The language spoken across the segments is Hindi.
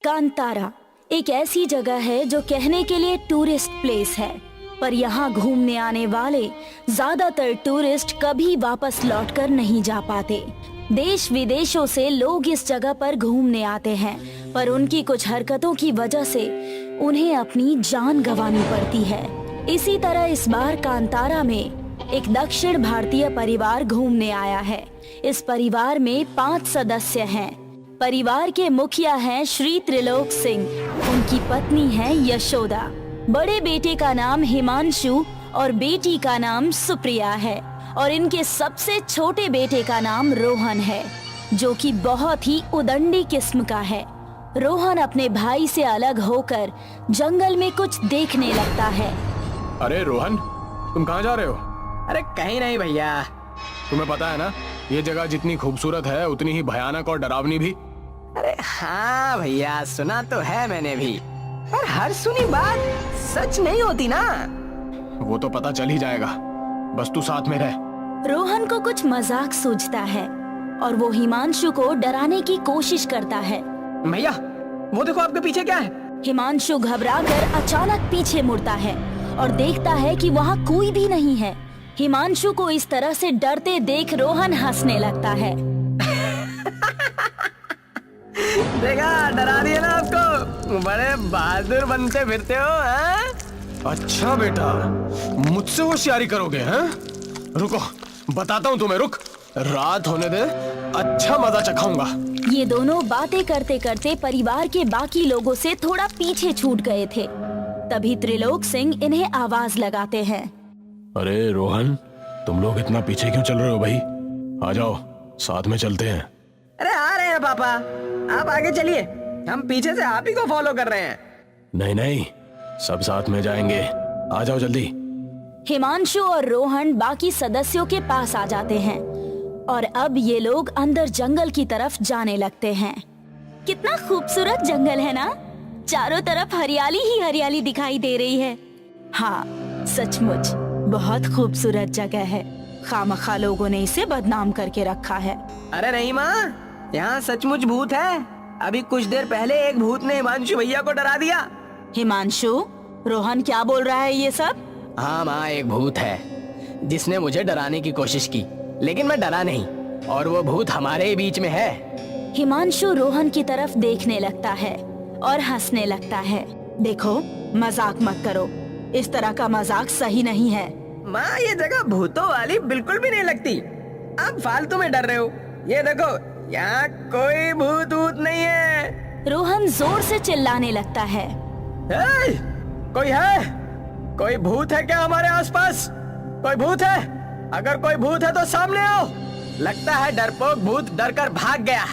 कांतारा एक ऐसी जगह है जो कहने के लिए टूरिस्ट प्लेस है, पर यहाँ घूमने आने वाले ज्यादातर टूरिस्ट कभी वापस लौटकर नहीं जा पाते। देश विदेशों से लोग इस जगह पर घूमने आते हैं, पर उनकी कुछ हरकतों की वजह से उन्हें अपनी जान गंवानी पड़ती है। इसी तरह इस बार कांतारा में एक दक्षिण भारतीय परिवार घूमने आया है। इस परिवार में 5 सदस्य हैं। परिवार के मुखिया हैं श्री त्रिलोक सिंह, उनकी पत्नी है यशोदा, बड़े बेटे का नाम हिमांशु और बेटी का नाम सुप्रिया है, और इनके सबसे छोटे बेटे का नाम रोहन है, जो कि बहुत ही उदंडी किस्म का है। रोहन अपने भाई से अलग होकर जंगल में कुछ देखने लगता है। अरे रोहन, तुम कहाँ जा रहे हो? अरे कहीं नहीं भैया। तुम्हें पता है ना, ये जगह जितनी खूबसूरत है उतनी ही भयानक और डरावनी भी। अरे हाँ भैया, सुना तो है मैंने भी, पर हर सुनी बात सच नहीं होती ना। वो तो पता चल ही जाएगा, बस तू साथ में रह। रोहन को कुछ मजाक सूझता है और वो हिमांशु को डराने की कोशिश करता है। भैया वो देखो आपके पीछे क्या है। हिमांशु घबराकर अचानक पीछे मुड़ता है और देखता है कि वहाँ कोई भी नहीं है। हिमांशु को इस तरह से डरते देख रोहन हंसने लगता है। देखा, डरा दिया ना आपको। बड़े बहादुर बनते फिरते हो हाँ? अच्छा बेटा, मुझसे होशियारी करोगे हैं? रुको, बताता हूँ तुम्हें। रुक, रात होने दे, अच्छा मजा चखाऊंगा। ये दोनों बातें करते करते परिवार के बाकी लोगों से थोड़ा पीछे छूट गए थे। तभी त्रिलोक सिंह इन्हें आवाज लगाते हैं। अरे रोहन, तुम लोग इतना पीछे क्यों चल रहे हो भाई? आ जाओ, साथ में चलते हैं। अरे आ रहे हैं पापा, आप आगे चलिए, हम पीछे से आप ही को फॉलो कर रहे हैं। नहीं नहीं, सब साथ में जाएंगे, आ जाओ जल्दी। हिमांशु और रोहन बाकी सदस्यों के पास आ जाते हैं और अब ये लोग अंदर जंगल की तरफ जाने लगते हैं। कितना खूबसूरत जंगल है ना, चारों तरफ हरियाली ही हरियाली दिखाई दे रही है। हाँ, सचमुच बहुत खूबसूरत जगह है। खामखा लोगों ने इसे बदनाम करके रखा है। अरे नहीं माँ, यहाँ सचमुच भूत है। अभी कुछ देर पहले एक भूत ने हिमांशु भैया को डरा दिया। हिमांशु, रोहन क्या बोल रहा है ये सब? हाँ माँ, एक भूत है जिसने मुझे डराने की कोशिश की, लेकिन मैं डरा नहीं, और वो भूत हमारे ही बीच में है। हिमांशु रोहन की तरफ देखने लगता है और हंसने लगता है। देखो, मजाक मत करो, इस तरह का मजाक सही नहीं है। माँ, ये जगह भूतों वाली बिल्कुल भी नहीं लगती। आप फालतू में डर रहे हो। ये देखो, यहाँ कोई भूत वूत नहीं है। रोहन जोर से चिल्लाने लगता है। ए, कोई है? कोई भूत है क्या हमारे आसपास? कोई भूत है? अगर कोई भूत है तो सामने आओ। लगता है डरपोक भूत डर कर भाग गया।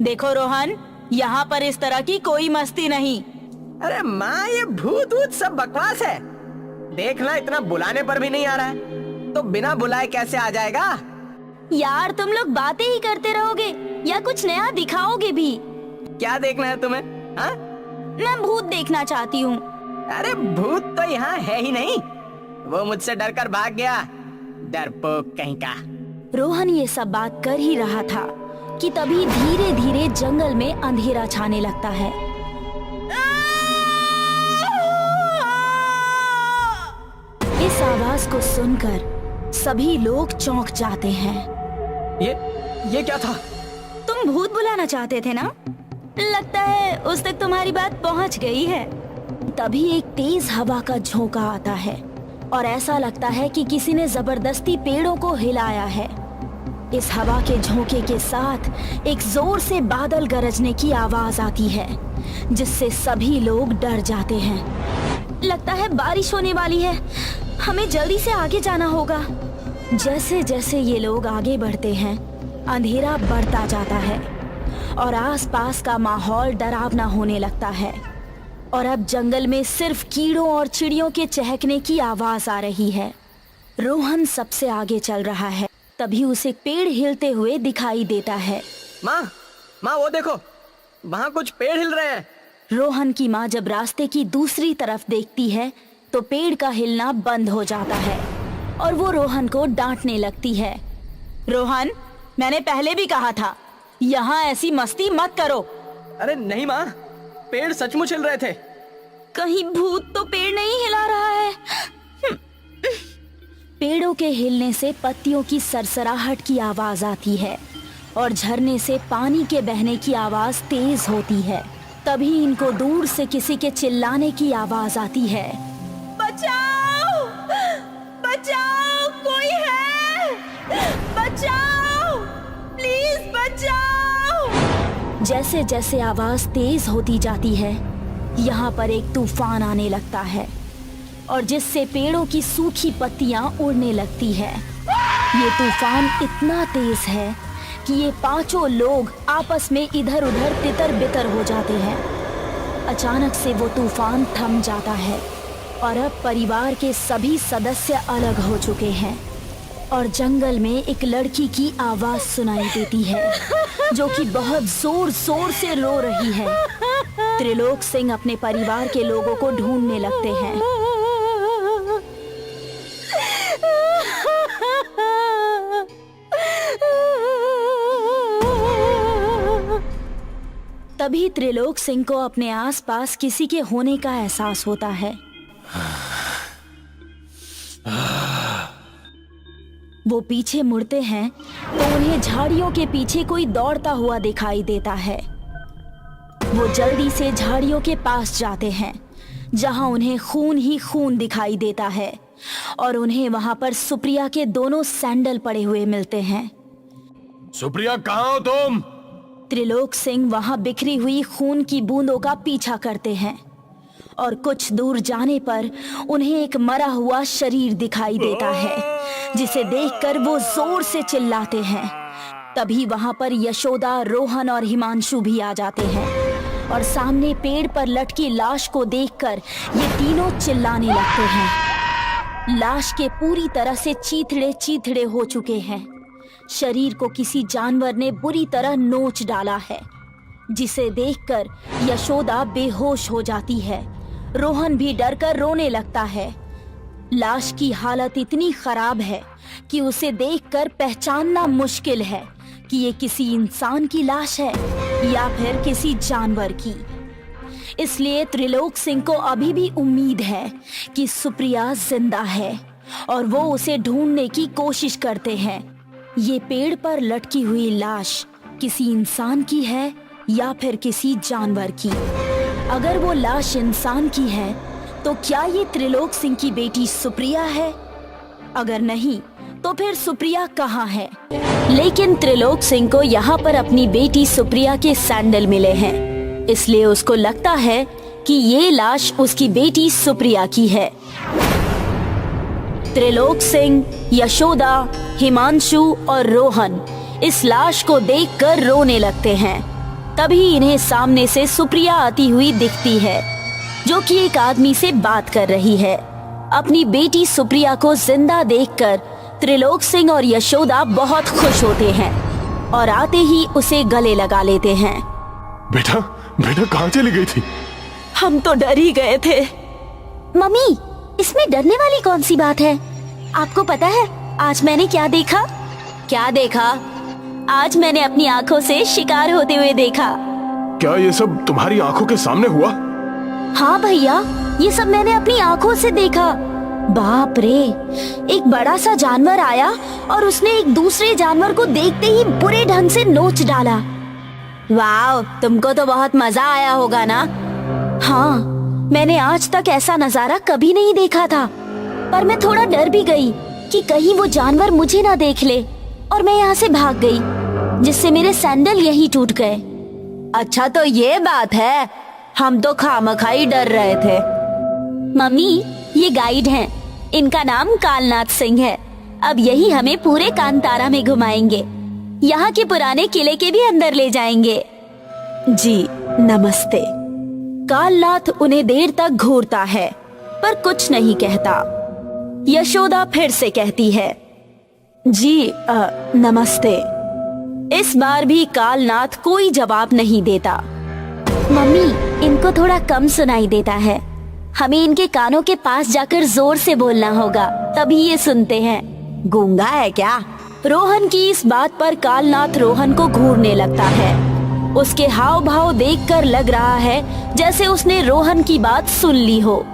देखो रोहन, यहाँ पर इस तरह की कोई मस्ती नहीं। अरे माँ, ये भूत वूत सब बकवास है। देखना, इतना बुलाने पर भी नहीं आ रहा है, तो बिना बुलाए कैसे आ जाएगा? यार, तुम लोग बातें ही करते रहोगे या कुछ नया दिखाओगे भी? क्या देखना है तुम्हें? हाँ? मैं भूत देखना चाहती हूँ। अरे भूत तो यहाँ है ही नहीं, वो मुझसे डर कर भाग गया, डरपोक कहीं का। रोहन ये सब बात कर ही रहा था कि तभी धीरे धीरे जंगल में अंधेरा छाने लगता है। इस आवाज को सुनकर सभी लोग चौंक जाते हैं। ये क्या था? तुम भूत बुलाना चाहते थे ना? लगता है उस तक तुम्हारी बात पहुंच गई है। तभी एक तेज हवा का झोंका आता है और ऐसा लगता है कि किसी ने जबरदस्ती पेड़ों को हिलाया है। इस हवा के झोंके के साथ एक जोर से बादल गरजने की आवाज आती है, जिससे सभी लोग डर जाते हैं। लगता है बारिश होने वाली है, हमें जल्दी से आगे जाना होगा। जैसे जैसे ये लोग आगे बढ़ते हैं, अंधेरा बढ़ता जाता है और आसपास का माहौल डरावना होने लगता है, और अब जंगल में सिर्फ कीड़ों और चिड़ियों के चहकने की आवाज आ रही है। रोहन सबसे आगे चल रहा है, तभी उसे पेड़ हिलते हुए दिखाई देता है। माँ, वो देखो, वहाँ कुछ पेड़ हिल रहे हैं। रोहन की माँ जब रास्ते की दूसरी तरफ देखती है तो पेड़ का हिलना बंद हो जाता है और वो रोहन को डांटने लगती है। रोहन, मैंने पहले भी कहा था, यहाँ ऐसी मस्ती मत करो। अरे नहीं माँ, पेड़ सचमुच हिल रहे थे। कहीं भूत तो पेड़ नहीं हिला रहा है। पेड़ों के हिलने से पत्तियों की सरसराहट की आवाज आती है और झरने से पानी के बहने की आवाज तेज होती है। तभी इनको दूर से किसी के चिल्लाने की आवाज आती है। बचाओ! बचाओ! कोई है! बचाओ! प्लीज बचाओ! जैसे जैसे आवाज तेज होती जाती है, यहाँ पर एक तूफान आने लगता है और जिससे पेड़ों की सूखी पत्तियां उड़ने लगती है। ये तूफान इतना तेज है कि ये पांचों लोग आपस में इधर उधर तितर बितर हो जाते हैं। अचानक से वो तूफान थम जाता है और अब परिवार के सभी सदस्य अलग हो चुके हैं और जंगल में एक लड़की की आवाज सुनाई देती है जो कि बहुत जोर जोर से रो रही है। त्रिलोक सिंह अपने परिवार के लोगों को ढूंढने लगते हैं। तभी त्रिलोक सिंह को अपने आसपास किसी के होने का एहसास होता है। वो पीछे मुड़ते हैं तो उन्हें झाड़ियों के पीछे कोई दौड़ता हुआ दिखाई देता है। वो जल्दी से झाड़ियों के पास जाते हैं जहां उन्हें खून ही खून दिखाई देता है और उन्हें वहां पर सुप्रिया के दोनों सैंडल पड़े हुए मिलते हैं। सुप्रिया, कहाँ हो तुम? त्रिलोक सिंह वहां बिखरी हुई खून की बूंदों का पीछा करते हैं और कुछ दूर जाने पर उन्हें एक मरा हुआ शरीर दिखाई देता है जिसे देखकर वो जोर से चिल्लाते हैं। तभी वहां पर यशोदा, रोहन और हिमांशु भी आ जाते हैं और सामने पेड़ पर लटकी लाश को देखकर ये तीनों चिल्लाने लगते हैं। लाश के पूरी तरह से चीथड़े चीथड़े हो चुके हैं। शरीर को किसी जानवर ने बुरी तरह नोच डाला है जिसे देखकर यशोदा बेहोश हो जाती है। रोहन भी डरकर रोने लगता है। लाश की हालत इतनी खराब है कि उसे देखकर पहचानना मुश्किल है कि ये किसी इंसान की लाश है या फिर किसी जानवर की। इसलिए त्रिलोक सिंह को अभी भी उम्मीद है कि सुप्रिया जिंदा है और वो उसे ढूंढने की कोशिश करते हैं। ये पेड़ पर लटकी हुई लाश किसी इंसान की है या फिर किसी जानवर की। अगर वो लाश इंसान की है तो क्या ये त्रिलोक सिंह की बेटी सुप्रिया है? अगर नहीं तो फिर सुप्रिया कहाँ है? लेकिन त्रिलोक सिंह को यहाँ पर अपनी बेटी सुप्रिया के सैंडल मिले हैं, इसलिए उसको लगता है कि ये लाश उसकी बेटी सुप्रिया की है। त्रिलोक सिंह, यशोदा, हिमांशु और रोहन इस लाश को देखकर रोने लगते हैं। तभी इन्हें सामने से सुप्रिया आती हुई दिखती है जो कि एक आदमी से बात कर रही है। अपनी बेटी सुप्रिया को जिंदा देखकर त्रिलोक सिंह और यशोदा बहुत खुश होते हैं और आते ही उसे गले लगा लेते हैं। बेटा, बेटा कहाँ चली गई थी? हम तो डर ही गए थे। मम्मी, इसमें डरने वाली कौन सी बात है? आपको पता है आज मैंने क्या देखा? क्या देखा? आज मैंने अपनी आंखों से शिकार होते हुए देखा। क्या ये सब तुम्हारी आंखों के सामने हुआ? हाँ भैया, ये सब मैंने अपनी आंखों से देखा। बाप रे, एक बड़ा सा जानवर आया और उसने एक दूसरे जानवर को देखते ही बुरे ढंग से नोच डाला। वाह, तुमको तो बहुत मजा आया होगा ना? हाँ, मैंने आज तक ऐसा नजारा कभी नहीं देखा था, पर मैं थोड़ा डर भी गई कि कहीं वो जानवर मुझे ना देख ले और मैं यहाँ से भाग गई, जिससे मेरे सैंडल यहीं टूट गए। अच्छा तो ये बात है, हम तो खामखाई डर रहे थे। मम्मी, ये गाइड हैं, इनका नाम कालनाथ सिंह है। अब यही हमें पूरे कांतारा में घुमाएंगे, यहाँ के पुराने किले के भी अंदर ले जाएंगे। जी नमस्ते। कालनाथ उन्हें देर तक घूरता है पर कुछ नहीं कहता। यशोदा फिर से कहती है, जी नमस्ते। इस बार भी कालनाथ कोई जवाब नहीं देता। मम्मी, इनको थोड़ा कम सुनाई देता है, हमें इनके कानों के पास जाकर जोर से बोलना होगा, तभी ये सुनते हैं। गूंगा है क्या? रोहन की इस बात पर कालनाथ रोहन को घूरने लगता है। उसके हाव भाव देखकर लग रहा है जैसे उसने रोहन की बात सुन ली हो।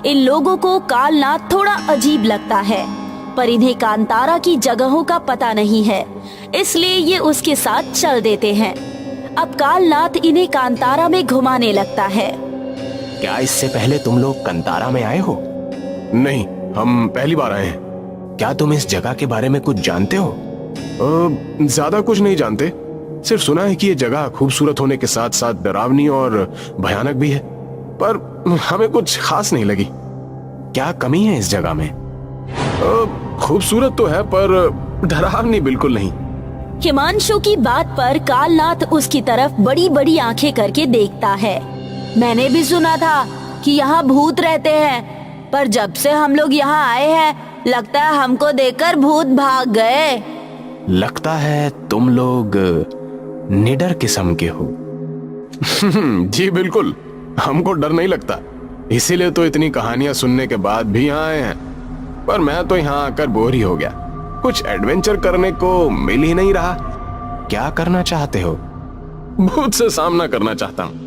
इन लोगों को कालनाथ थोड़ा अजीब लगता है, पर इन्हें कांतारा की जगहों का पता नहीं है, इसलिए ये उसके साथ चल देते हैं। अब कालनाथ इन्हें कांतारा में घुमाने लगता है। क्या इससे पहले तुम लोग कंतारा में आए हो? नहीं, हम पहली बार आए हैं। क्या तुम इस जगह के बारे में कुछ जानते हो? ज्यादा कुछ नहीं जानते, सिर्फ सुना है कि ये जगह खूबसूरत होने के साथ साथ डरावनी और भयानक भी है, पर हमें कुछ खास नहीं लगी। क्या कमी है इस जगह में? खूबसूरत तो है पर डरावनी बिल्कुल नहीं। हिमांशु की बात पर कालनाथ उसकी तरफ बड़ी बड़ी आंखें करके देखता है। मैंने भी सुना था कि यहाँ भूत रहते हैं, पर जब से हम लोग यहाँ आए हैं लगता है हमको देखकर भूत भाग गए। लगता है तुम लोग निडर किस्म के हो। जी बिल्कुल, हमको डर नहीं लगता, इसीलिए तो इतनी कहानियां सुनने के बाद भी यहाँ आए हैं। पर मैं तो यहाँ आकर बोर ही हो गया, कुछ एडवेंचर करने को मिल ही नहीं रहा। क्या करना चाहते हो? भूत से सामना करना चाहता हूँ।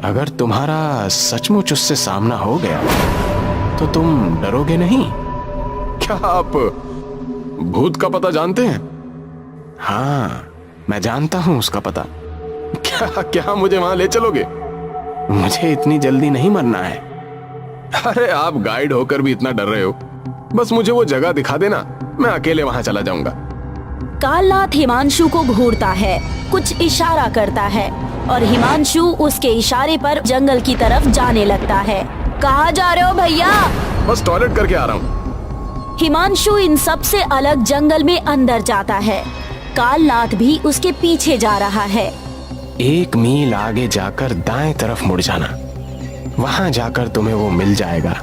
अगर तुम्हारा सचमुच उससे सामना हो गया तो तुम डरोगे नहीं? क्या आप भूत का पता जानते हैं? हाँ, मैं जानता हूँ उसका पता। क्या मुझे वहां ले चलोगे? मुझे इतनी जल्दी नहीं मरना है। अरे आप गाइड होकर भी इतना डर रहे हो, बस मुझे वो जगह दिखा देना, मैं अकेले वहां चला जाऊंगा। कालनाथ हिमांशु को घूरता है, कुछ इशारा करता है और हिमांशु उसके इशारे पर जंगल की तरफ जाने लगता है। कहाँ जा रहे हो भैया? बस टॉयलेट करके आ रहा हूँ। हिमांशु इन सबसे अलग जंगल में अंदर जाता है। कालनाथ भी उसके पीछे जा रहा है। 1 मील आगे जाकर दाएं तरफ मुड़ जाना, वहां जाकर तुम्हें वो मिल जाएगा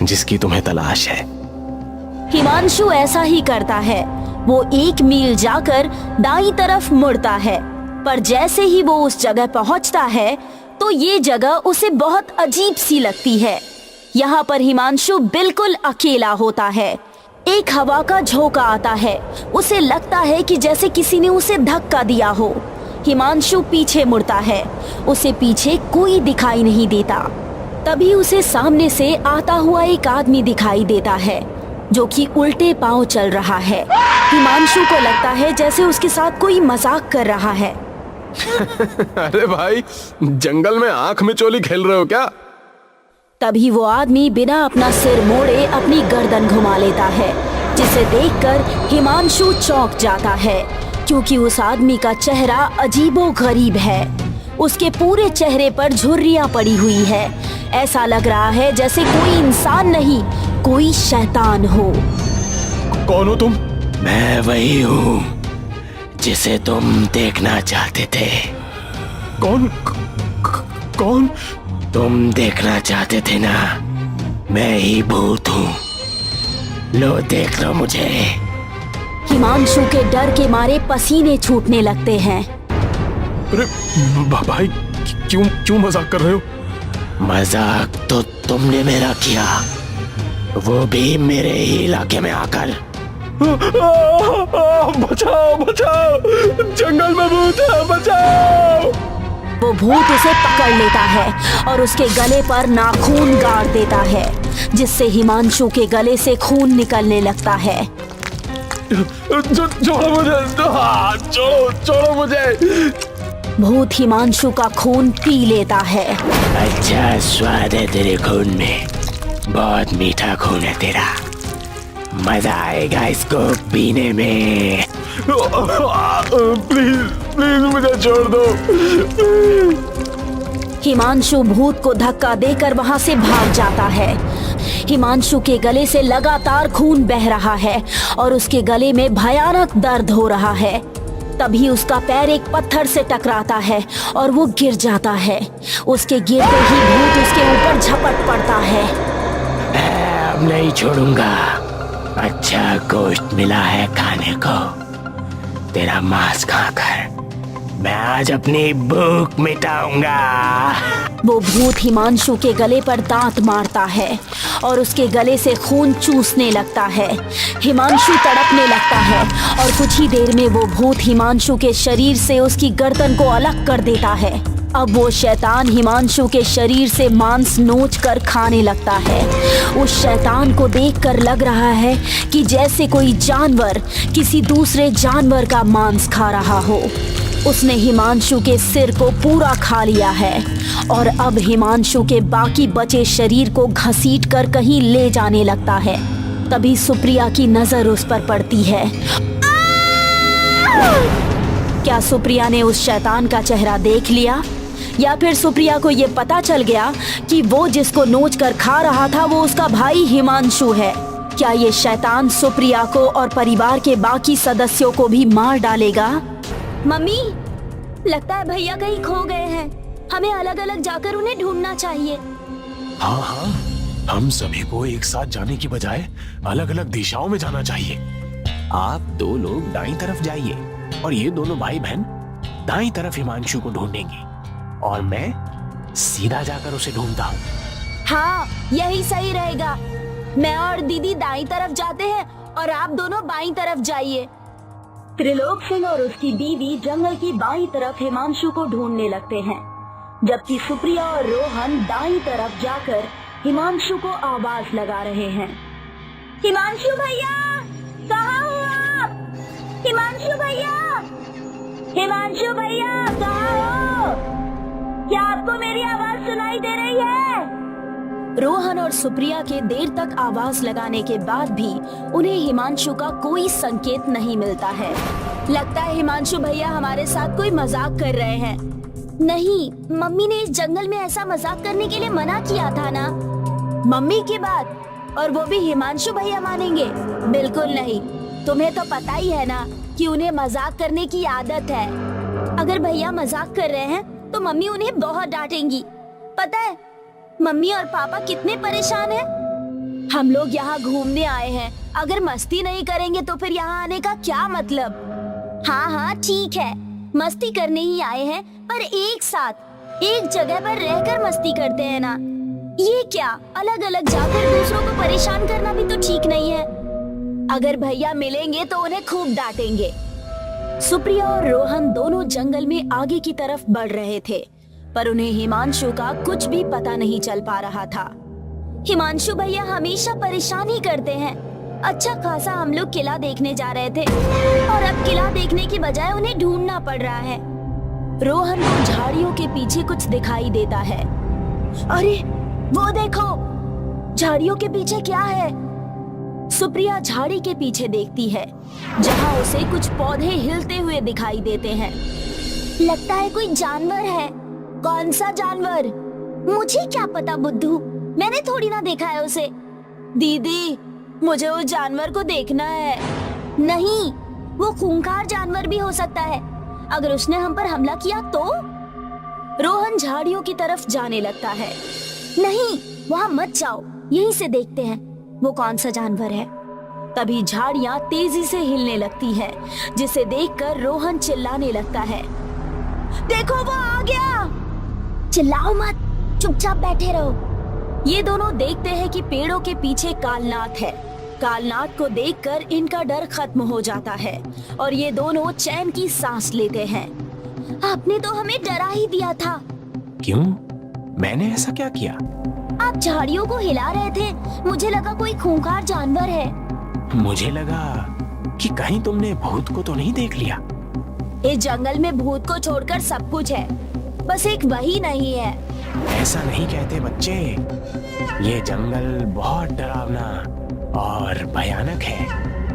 जिसकी तुम्हें तलाश है। हिमांशु ऐसा ही करता है। वो 1 मील जाकर दाईं तरफ मुड़ता है, पर जैसे ही वो उस जगह पहुंचता है तो ये जगह उसे बहुत अजीब सी लगती है। यहाँ पर हिमांशु बिल्कुल अकेला होता है। एक हवा का झोंका आता है, उसे लगता है कि जैसे किसी ने उसे धक्का दिया हो। हिमांशु पीछे मुड़ता है, उसे पीछे कोई दिखाई नहीं देता। तभी उसे सामने से आता हुआ एक आदमी दिखाई देता है जो कि उल्टे पांव चल रहा है। हिमांशु को लगता है जैसे उसके साथ कोई मजाक कर रहा है। अरे भाई, जंगल में आंख में चोली खेल रहे हो क्या? तभी वो आदमी बिना अपना सिर मोड़े अपनी गर्दन घुमा लेता है, जिसे देखकर हिमांशु चौंक जाता है, क्योंकि उस आदमी का चेहरा अजीबोगरीब है। उसके पूरे चेहरे पर झुर्रियां पड़ी हुई है। ऐसा लग रहा है जैसे कोई इंसान नहीं, कोई शैतान हो। कौन हो तुम? मैं वही हूँ जिसे तुम देखना चाहते थे। कौन? कौन? तुम देखना चाहते थे ना, मैं ही भूत हूँ। लो देख लो मुझे। हिमांशु के डर के मारे पसीने छूटने लगते हैं। अरे भाई, क्यों मजाक कर रहे हो? मजाक तो तुमने मेरा किया, वो भी मेरे ही इलाके में आकर। बचाओ बचाओ, जंगल में भूत है, बचाओ। वो भूत उसे पकड़ लेता है और उसके गले पर नाखून गाड़ देता है, जिससे हिमांशु के गले से खून निकलने लगता है। छोड़ो मुझे, छोड़ो मुझे। भूत हिमांशु का खून पी लेता है। अच्छा स्वाद है तेरे खून में, बहुत मीठा खून है तेरा, मजा आएगा इसको पीने में। प्लीज प्लीज मुझे छोड़ दो। हिमांशु भूत को धक्का देकर वहां से भाग जाता है। हिमांशु के गले से लगातार खून बह रहा है और उसके गले में भयानक दर्द हो रहा है। तभी उसका पैर एक पत्थर से टकराता है और वो गिर जाता है। उसके गिरते ही भूत उसके ऊपर झपट पड़ता है। अब नहीं छोड़ूंगा, अच्छा गोश्त मिला है खाने को, तेरा मांस खाकर मैं आज अपनी भूख मिटाऊंगा। वो भूत हिमांशु के गले पर दांत मारता है और उसके गले से खून चूसने लगता है। हिमांशु तड़पने लगता है और कुछ ही देर में वो भूत हिमांशु के शरीर से उसकी गर्दन को अलग कर देता है। अब वो शैतान हिमांशु के शरीर से मांस नोच कर खाने लगता है। उस शैतान को देखकर लग रहा है कि जैसे कोई जानवर किसी दूसरे जानवर का मांस खा रहा हो। उसने हिमांशु के सिर को पूरा खा लिया है और अब हिमांशु के बाकी बचे शरीर को घसीट कर कहीं ले जाने लगता है। तभी सुप्रिया की नजर उस पर पड़ती है। क्या सुप्रिया ने उस शैतान का चेहरा देख लिया, या फिर सुप्रिया को ये पता चल गया कि वो जिसको नोच कर खा रहा था वो उसका भाई हिमांशु है? क्या ये शैतान सुप्रिया को और परिवार के बाकी सदस्यों को भी मार डालेगा? मम्मी, लगता है भैया कहीं खो गए हैं। हमें अलग अलग जाकर उन्हें ढूंढना चाहिए। हाँ हाँ, हम सभी को एक साथ जाने की बजाय अलग अलग दिशाओं में जाना चाहिए। आप दो लोग दाईं तरफ जाइए और ये दोनों भाई बहन दाईं तरफ हिमांशु को ढूंढेंगे और मैं सीधा जाकर उसे ढूंढता हूँ। हाँ, यही सही रहेगा। मैं और दीदी दाईं तरफ जाते हैं और आप दोनों बाईं तरफ जाइए। त्रिलोक सिंह और उसकी बीवी जंगल की बाईं तरफ हिमांशु को ढूंढने लगते हैं, जबकि सुप्रिया और रोहन दाईं तरफ जाकर हिमांशु को आवाज लगा रहे हैं। हिमांशु भैया, कहाँ हो आप? हिमांशु भैया, हिमांशु भैया, कहाँ हो? क्या आपको मेरी आवाज सुनाई दे रही है? रोहन और सुप्रिया के देर तक आवाज लगाने के बाद भी उन्हें हिमांशु का कोई संकेत नहीं मिलता है। लगता है हिमांशु भैया हमारे साथ कोई मजाक कर रहे हैं। नहीं, मम्मी ने इस जंगल में ऐसा मजाक करने के लिए मना किया था ना। मम्मी की बात, और वो भी हिमांशु भैया मानेंगे? बिल्कुल नहीं। तुम्हें तो पता ही है ना कि उन्हें मजाक करने की आदत है। अगर भैया मजाक कर रहे हैं तो मम्मी उन्हें बहुत डांटेंगी। पता है मम्मी और पापा कितने परेशान हैं। हम लोग यहाँ घूमने आए हैं, अगर मस्ती नहीं करेंगे तो फिर यहाँ आने का क्या मतलब? हाँ हाँ ठीक है, मस्ती करने ही आए हैं, पर एक साथ एक जगह पर रहकर मस्ती करते हैं ना। ये क्या अलग अलग जाकर दूसरों को परेशान करना भी तो ठीक नहीं है। अगर भैया मिलेंगे तो उन्हें खूब डांटेंगे। सुप्रिया और रोहन दोनों जंगल में आगे की तरफ बढ़ रहे थे, पर उन्हें हिमांशु का कुछ भी पता नहीं चल पा रहा था। हिमांशु भैया हमेशा परेशान ही करते हैं। अच्छा खासा हम लोग किला देखने जा रहे थे और अब किला देखने की बजाय उन्हें ढूंढना पड़ रहा है। रोहन को झाड़ियों के पीछे कुछ दिखाई देता है। अरे वो देखो, झाड़ियों के पीछे क्या है? सुप्रिया झाड़ी के पीछे देखती है, जहाँ उसे कुछ पौधे हिलते हुए दिखाई देते हैं। लगता है कोई जानवर है। कौन सा जानवर? मुझे क्या पता बुद्धू, मैंने थोड़ी ना देखा है उसे। दीदी, मुझे उस जानवर को देखना है। नहीं, वो खूंखार जानवर भी हो सकता है। अगर उसने हम पर हमला किया तो? रोहन झाड़ियों की तरफ जाने लगता है। नहीं, वहाँ मत जाओ, यहीं से देखते हैं वो कौन सा जानवर है। तभी झाड़ियाँ तेजी से हिलने लगती है, जिसे देखकर रोहन चिल्लाने लगता है। देखो वो आ गया। चिल्लाओ मत, चुपचाप बैठे रहो। ये दोनों देखते हैं कि पेड़ों के पीछे कालनाथ है। कालनाथ को देखकर इनका डर खत्म हो जाता है और ये दोनों चैन की सांस लेते हैं। आपने तो हमें डरा ही दिया था। क्यों? मैंने ऐसा क्या किया? आप झाड़ियों को हिला रहे थे, मुझे लगा कोई खूंखार जानवर है। मुझे लगा कि कहीं तुमने भूत को तो नहीं देख लिया। इस जंगल में भूत को छोड़कर सब कुछ है, बस एक वही नहीं है। ऐसा नहीं कहते बच्चे, ये जंगल बहुत डरावना और भयानक है।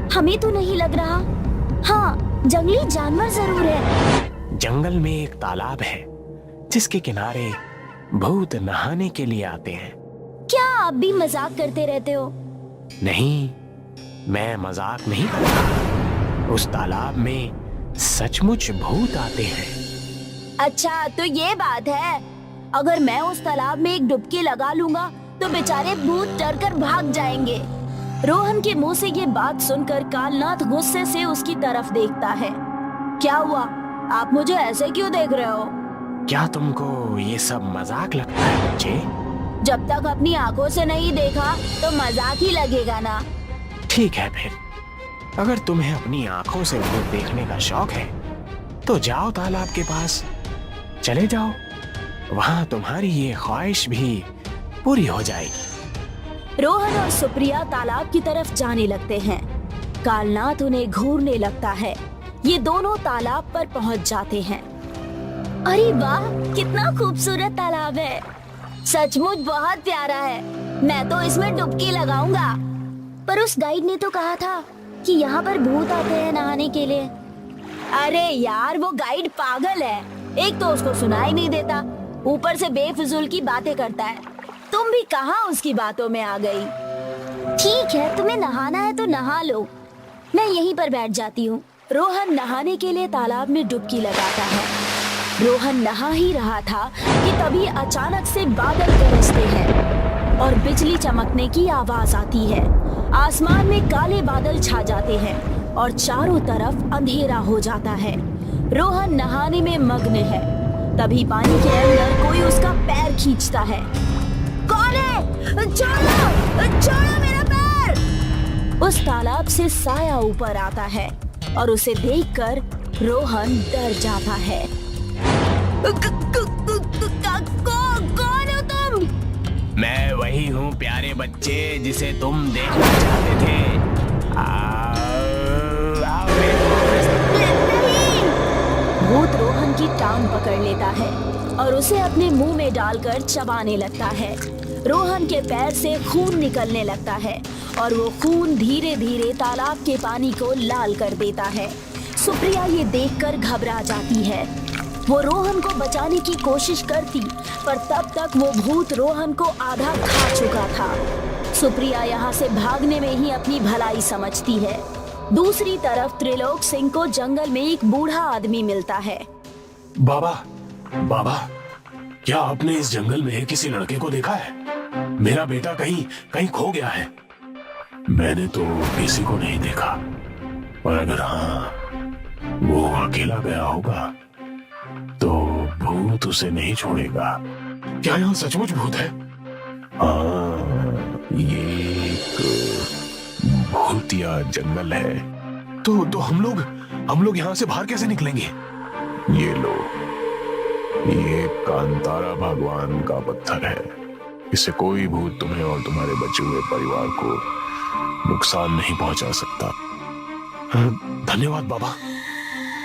हमें तो नहीं लग रहा। हाँ, जंगली जानवर जरूर है। जंगल में एक तालाब है जिसके किनारे भूत नहाने के लिए आते हैं। क्या आप भी मजाक करते रहते हो? नहीं, मैं मजाक नहीं करता। उस तालाब में सचमुच भूत आते हैं। अच्छा, तो ये बात है। अगर मैं उस तालाब में एक डुबकी लगा लूंगा तो बेचारे भूत डरकर भाग जाएंगे। रोहन के मुंह से ये बात सुनकर कालनाथ गुस्से से उसकी तरफ देखता है। क्या हुआ? आप मुझे ऐसे क्यों देख रहे हो? क्या तुमको ये सब मजाक लगता है बच्चे? जब तक अपनी आंखों से नहीं देखा तो मजाक ही लगेगा ना। ठीक है फिर, अगर तुम्हें अपनी आंखों से भूत देखने का शौक है तो जाओ तालाब के पास, चले जाओ, वहां तुम्हारी ये ख्वाहिश भी पूरी हो जाएगी। रोहन और सुप्रिया तालाब की तरफ जाने लगते हैं। कालनाथ उन्हें घूरने लगता है। ये दोनों तालाब पर पहुंच जाते हैं। अरे वाह, कितना खूबसूरत तालाब है, सचमुच बहुत प्यारा है। मैं तो इसमें डुबकी लगाऊंगा। पर उस गाइड ने तो कहा था कि यहाँ पर भूत आते हैं नहाने के लिए। अरे यार, वो गाइड पागल है। एक तो उसको सुनाई नहीं देता, ऊपर से बेफिजूल की बातें करता है। तुम भी कहाँ उसकी बातों में आ गई। ठीक है, तुम्हें नहाना है तो नहा लो, मैं यहीं पर बैठ जाती हूँ। रोहन नहाने के लिए तालाब में डुबकी लगाता है। रोहन नहा ही रहा था कि तभी अचानक से बादल गरजते हैं और बिजली चमकने की आवाज आती है। आसमान में काले बादल छा जाते हैं और चारों तरफ अंधेरा हो जाता है। रोहन नहाने में मग्न है। तभी पानी के अंदर कोई उसका पैर खींचता है। कौन है? छोड़ो, छोड़ो मेरा पैर। उस तालाब से साया ऊपर आता है और उसे देखकर रोहन डर जाता है। कौन हो तुम? मैं वही हूँ प्यारे बच्चे जिसे तुम देखना चाहते थे। आओ मेरे नहीं। भूत रोहन की टांग पकड़ लेता है और उसे अपने मुंह में डालकर चबाने लगता है। रोहन के पैर से खून निकलने लगता है और वो खून धीरे धीरे तालाब के पानी को लाल कर देता है। सुप्रिया ये देखकर घबरा जाती है। वो रोहन को बचाने की कोशिश करती, पर तब तक वो भूत रोहन को आधा खा चुका था। सुप्रिया यहाँ से भागने में ही अपनी भलाई समझती है। दूसरी तरफ त्रिलोक सिंह को जंगल में एक बूढ़ा आदमी मिलता है। बाबा, बाबा, क्या आपने इस जंगल में किसी लड़के को देखा है? मेरा बेटा कहीं कहीं खो गया है। मैंने तो किसी को नहीं देखा, और अगर हाँ, वो अकेला गया होगा तो भूत उसे नहीं छोड़ेगा। क्या यहाँ सचमुच भूत है? हाँ, ये एक भूतिया जंगल है। तो हम लोग यहाँ से बाहर कैसे निकलेंगे? ये लो, ये कांतारा भगवान का पत्थर है। इससे कोई भूत तुम्हें और तुम्हारे बचे हुए परिवार को नुकसान नहीं पहुंचा सकता। धन्यवाद बाबा।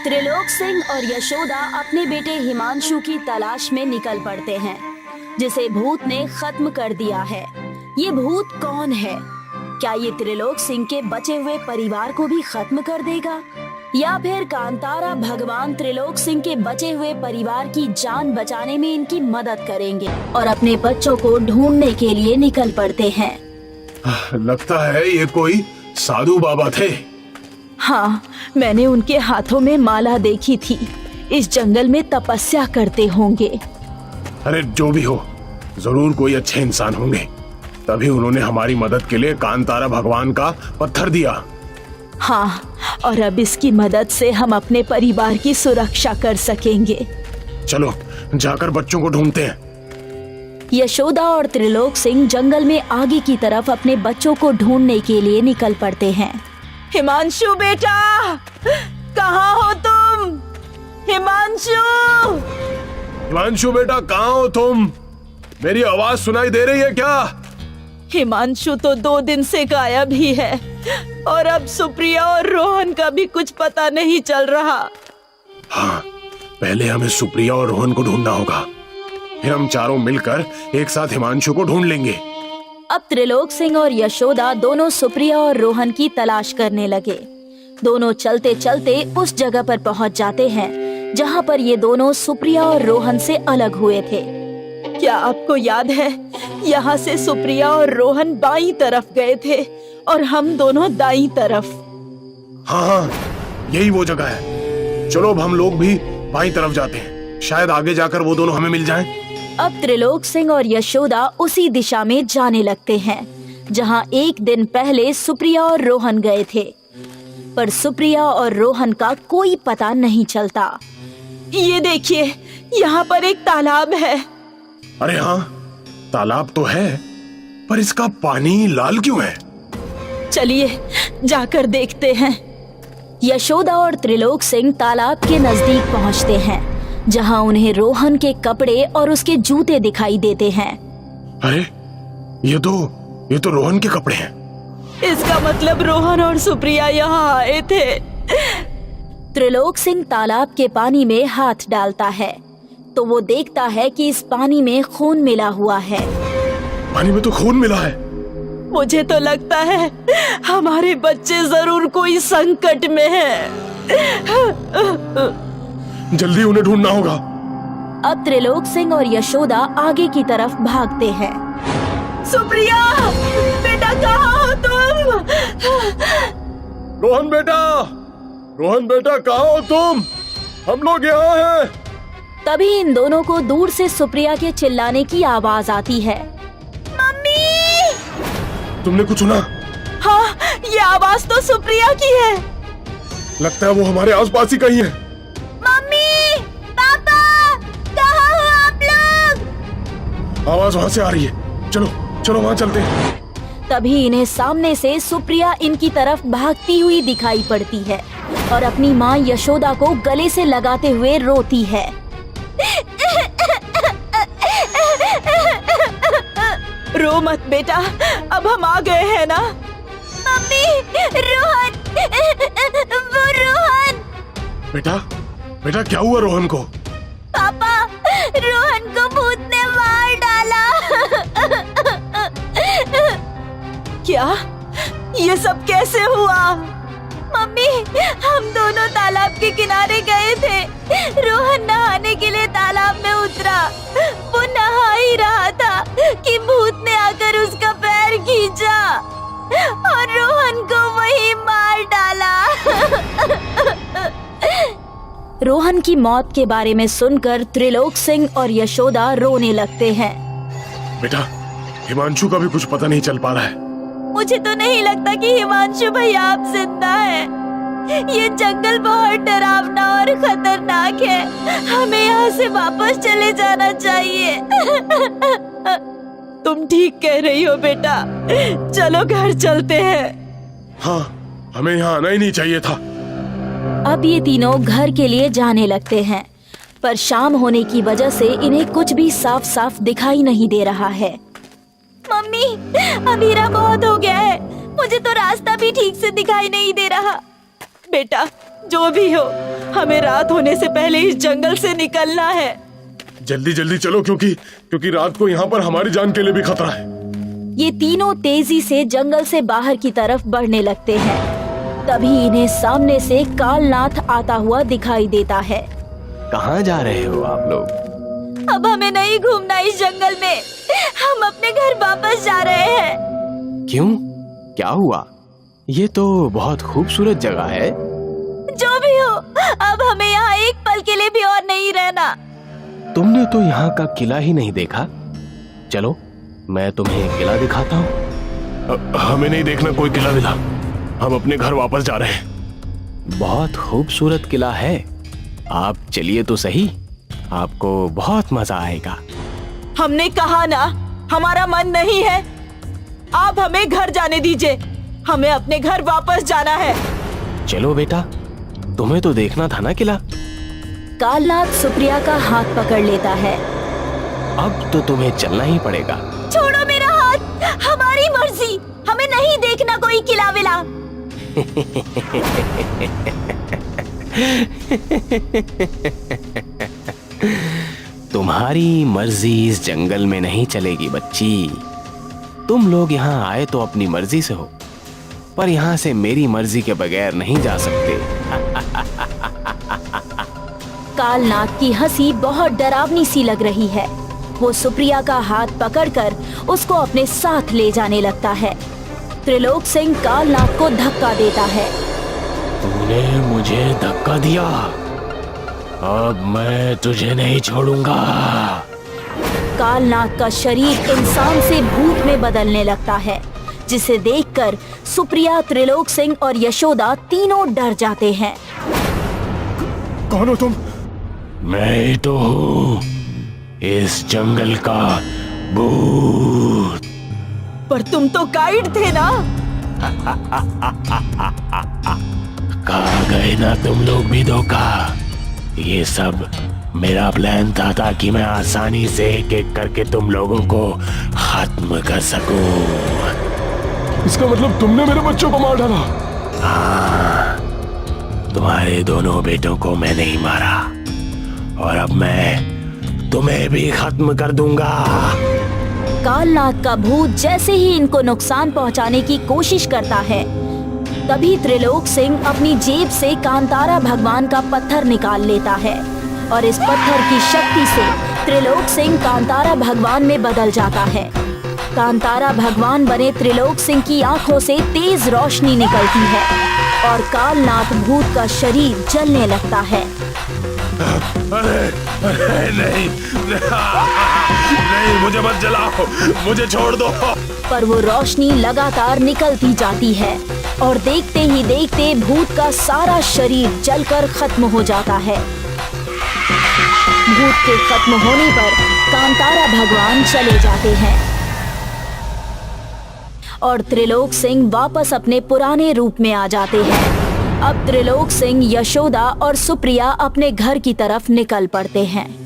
त्रिलोक सिंह और यशोदा अपने बेटे हिमांशु की तलाश में निकल पड़ते हैं, जिसे भूत ने खत्म कर दिया है। ये भूत कौन है? क्या ये त्रिलोक सिंह के बचे हुए परिवार को भी खत्म कर देगा, या फिर कांतारा भगवान त्रिलोक सिंह के बचे हुए परिवार की जान बचाने में इनकी मदद करेंगे और अपने बच्चों को ढूंढने के लिए निकल पड़ते हैं। लगता है ये कोई साधु बाबा थे। हाँ, मैंने उनके हाथों में माला देखी थी। इस जंगल में तपस्या करते होंगे। अरे जो भी हो, जरूर कोई अच्छे इंसान होंगे, तभी उन्होंने हमारी मदद के लिए कांतारा भगवान का पत्थर दिया। हाँ, और अब इसकी मदद से हम अपने परिवार की सुरक्षा कर सकेंगे। चलो जाकर बच्चों को ढूंढते हैं। यशोदा और त्रिलोक सिंह जंगल में आगे की तरफ अपने बच्चों को ढूंढने के लिए निकल पड़ते हैं। हिमांशु बेटा, कहाँ हो तुम? हिमांशु! हिमांशु बेटा, कहाँ हो तुम? मेरी आवाज सुनाई दे रही है क्या? हिमांशु तो 2 दिन से गायब ही है और अब सुप्रिया और रोहन का भी कुछ पता नहीं चल रहा। हाँ, पहले हमें सुप्रिया और रोहन को ढूंढना होगा, फिर हम चारों मिलकर एक साथ हिमांशु को ढूंढ लेंगे। अब त्रिलोक सिंह और यशोदा दोनों सुप्रिया और रोहन की तलाश करने लगे। दोनों चलते चलते उस जगह पर पहुंच जाते हैं जहां पर ये दोनों सुप्रिया और रोहन से अलग हुए थे। क्या आपको याद है, यहाँ से सुप्रिया और रोहन बाईं तरफ गए थे और हम दोनों दाईं तरफ। हाँ, यही वो जगह है। चलो अब हम लोग भी बाईं तरफ जाते हैं, शायद आगे जाकर वो दोनों हमें मिल जाएं। अब त्रिलोक सिंह और यशोदा उसी दिशा में जाने लगते हैं जहां एक दिन पहले सुप्रिया और रोहन गए थे, पर सुप्रिया और रोहन का कोई पता नहीं चलता। ये देखिए, यहाँ पर एक तालाब है। अरे हाँ, तालाब तो है, पर इसका पानी लाल क्यों है? चलिए जाकर देखते हैं। यशोदा और त्रिलोक सिंह तालाब के नजदीक पहुँचते हैं, जहाँ उन्हें रोहन के कपड़े और उसके जूते दिखाई देते हैं। अरे ये तो रोहन के कपड़े हैं। इसका मतलब रोहन और सुप्रिया यहाँ आए थे। त्रिलोक सिंह तालाब के पानी में हाथ डालता है तो वो देखता है कि इस पानी में खून मिला हुआ है। पानी में तो खून मिला है। मुझे तो लगता है हमारे बच्चे जरूर कोई संकट में हैं। जल्दी उन्हें ढूंढना होगा। अब त्रिलोक सिंह और यशोदा आगे की तरफ भागते हैं। सुप्रिया, बेटा कहाँ हो तुम? रोहन बेटा कहाँ हो तुम? हम लोग यहाँ हैं। तभी इन दोनों को दूर से सुप्रिया के चिल्लाने की आवाज आती है। मम्मी! तुमने कुछ सुना? हाँ, ये आवाज तो सुप्रिया की है। लगता है वो हमारे आसपास ही कहीं है। मम्मी, पापा, कहाँ हो आप लोग? आवाज वहाँ से आ रही है। चलो वहाँ चलते हैं। तभी इन्हें सामने से सुप्रिया इनकी तरफ भागती हुई दिखाई पड़ती है और अपनी माँ यशोदा को गले से लगाते हुए रोती है। रो मत बेटा, अब हम आ गए हैं ना। मम्मी, रोहन, वो रोहन। बेटा क्या हुआ रोहन को? पापा, रोहन को भूत ने मार डाला। क्या? ये सब कैसे हुआ? मम्मी, हम दोनों तालाब के किनारे गए थे। रोहन नहाने के लिए तालाब में उतरा। वो नहा ही रहा था कि भूत ने आकर उसका पैर खींचा और रोहन को वही मार डाला। रोहन की मौत के बारे में सुनकर त्रिलोक सिंह और यशोदा रोने लगते हैं। बेटा, हिमांशु का भी कुछ पता नहीं चल पा रहा है। मुझे तो नहीं लगता कि हिमांशु भैया अब जिंदा है। ये जंगल बहुत डरावना और खतरनाक है। हमें यहाँ से वापस चले जाना चाहिए। तुम ठीक कह रही हो बेटा, चलो घर चलते हैं। हाँ, हमें यहाँ आना ही नहीं चाहिए था। अब ये तीनों घर के लिए जाने लगते हैं, पर शाम होने की वजह से इन्हें कुछ भी साफ साफ दिखाई नहीं दे रहा है। मम्मी, अंधेरा बहुत हो गया है। मुझे तो रास्ता भी ठीक से दिखाई नहीं दे रहा। बेटा, जो भी हो, हमें रात होने से पहले इस जंगल से निकलना है। जल्दी चलो, क्योंकि रात को यहाँ पर हमारी जान के लिए भी खतरा है। ये तीनों तेजी से जंगल से बाहर की तरफ बढ़ने लगते हैं। तभी इन्हें सामने से कालनाथ आता हुआ दिखाई देता है। कहाँ जा रहे हो आप लोग? अब हमें नहीं घूमना इस जंगल में। हम अपने घर वापस जा रहे हैं। क्यों? क्या हुआ? ये तो बहुत खूबसूरत जगह है। जो भी हो, अब हमें यहाँ एक पल के लिए भी और नहीं रहना। तुमने तो यहाँ का किला ही नहीं देखा। चलो, मैं तुम्हें किला दिखाता हूँ। हमें नहीं देखना कोई किला विला। हम अपने घर वापस जा रहे हैं। बहुत खूबसूरत किला है। आप चलिए तो सही, आपको बहुत मजा आएगा। हमने कहा ना, हमारा मन नहीं है। आप हमें घर जाने दीजिए। हमें अपने घर वापस जाना है। चलो बेटा, तुम्हें तो देखना था ना किला। कालनाथ सुप्रिया का हाथ पकड़ लेता है। अब तो तुम्हें चलना ही पड़ेगा। छोड़ो मेरा हाथ, हमारी मर्जी। हमें नहीं देखना कोई किला विला। तुम्हारी मर्जी इस जंगल में नहीं चलेगी बच्ची। तुम लोग यहाँ आए तो अपनी मर्जी से हो, पर यहाँ से मेरी मर्जी के बगैर नहीं जा सकते। कालनाथ की हंसी बहुत डरावनी सी लग रही है। वो सुप्रिया का हाथ पकड़कर उसको अपने साथ ले जाने लगता है। त्रिलोक सिंह कालनाथ को धक्का देता है। तूने मुझे धक्का दिया, अब मैं तुझे नहीं छोड़ूंगा। कालनाथ का शरीर इंसान से भूत में बदलने लगता है, जिसे देखकर सुप्रिया, त्रिलोक सिंह और यशोदा तीनों डर जाते हैं। कौन हो तुम? मैं ही तो हूँ इस जंगल का भूत। पर तुम तो गाइड थे ना। कहा गए ना तुम लोग भी धोखा। ये सब मेरा प्लान था ताकि मैं आसानी से एक एक करके तुम लोगों को खत्म कर सकूं। इसका मतलब तुमने मेरे बच्चों को मार डाला? हाँ, तुम्हारे दोनों बेटों को मैंने ही मारा और अब मैं तुम्हें भी खत्म कर दूंगा। कालनाग का भूत जैसे ही इनको नुकसान पहुंचाने की कोशिश करता है, तभी त्रिलोक सिंह अपनी जेब से कांतारा भगवान का पत्थर निकाल लेता है और इस पत्थर की शक्ति से त्रिलोक सिंह कांतारा भगवान में बदल जाता है। कांतारा भगवान बने त्रिलोक सिंह की आंखों से तेज रोशनी निकलती है और कालनाग भूत का शरीर जलने लगता है। अरे नहीं, नहीं, मुझे मत जलाओ, मुझे छोड़ दो। पर वो रोशनी लगातार निकलती जाती है और देखते ही देखते भूत का सारा शरीर जलकर खत्म हो जाता है। भूत के खत्म होने पर कांतारा भगवान चले जाते हैं और त्रिलोक सिंह वापस अपने पुराने रूप में आ जाते हैं। अब त्रिलोक सिंह, यशोदा और सुप्रिया अपने घर की तरफ निकल पड़ते हैं।